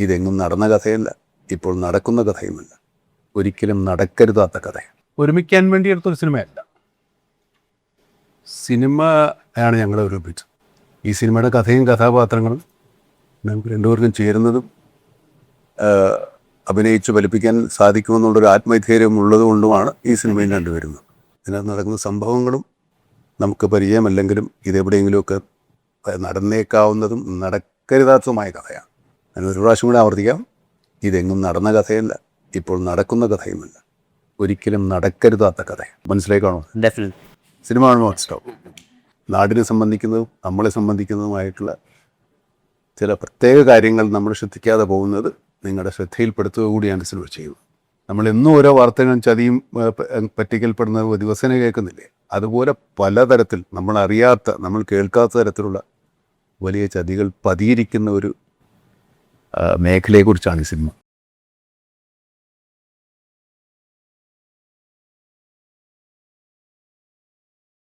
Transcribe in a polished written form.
ഇതെങ്ങും നടന്ന കഥയല്ല, ഇപ്പോൾ നടക്കുന്ന കഥയുമല്ല, ഒരിക്കലും നടക്കരുതാത്ത കഥയാണ്. ഒരുമിക്കാൻ വേണ്ടി എടുത്തൊരു സിനിമയല്ല. സിനിമ ആണ് ഞങ്ങളെ ഒരുമിച്ചത്. ഈ സിനിമയുടെ കഥയും കഥാപാത്രങ്ങളും നമുക്ക് രണ്ടുപേർക്കും ചേരുന്നതും അഭിനയിച്ച് ഫലിപ്പിക്കാൻ സാധിക്കുമെന്നുള്ളൊരു ആത്മധൈര്യം ഉള്ളതുകൊണ്ടുമാണ് ഈ സിനിമയിൽ കണ്ടുവരുന്നത്. ഇതിനകത്ത് നടക്കുന്ന സംഭവങ്ങളും നമുക്ക് പരിചയമല്ലെങ്കിലും ഇതെവിടെയെങ്കിലുമൊക്കെ നടന്നേക്കാവുന്നതും നടക്കരുതാത്തതുമായ കഥയാണ്. ഞാൻ ഒരു പ്രാവശ്യം കൂടെ ആവർത്തിക്കാം, ഇതെങ്ങും നടന്ന കഥയല്ല, ഇപ്പോൾ നടക്കുന്ന കഥയുമല്ല, ഒരിക്കലും നടക്കരുതാത്ത കഥയാണ്. മനസ്സിലാക്കാണോ? സിനിമ കാണുമ്പോൾ മനസ്സിലാവും. നാടിനെ സംബന്ധിക്കുന്നതും നമ്മളെ സംബന്ധിക്കുന്നതുമായിട്ടുള്ള ചില പ്രത്യേക കാര്യങ്ങൾ നമ്മൾ ശ്രദ്ധിക്കാതെ പോകുന്നത് നിങ്ങളുടെ ശ്രദ്ധയിൽപ്പെടുത്തുക കൂടിയാണ് സിനിമ ചെയ്യുന്നത്. നമ്മളെന്നും ഓരോ വാർത്തകളും ചതിയും പറ്റിക്കൽപ്പെടുന്നത് ദിവസേന കേൾക്കുന്നില്ലേ? അതുപോലെ പലതരത്തിൽ നമ്മളറിയാത്ത, നമ്മൾ കേൾക്കാത്ത തരത്തിലുള്ള വലിയ ചതികൾ പതിയിരിക്കുന്ന ഒരു മേഖലയെക്കുറിച്ചാണ് ഈ സിനിമ.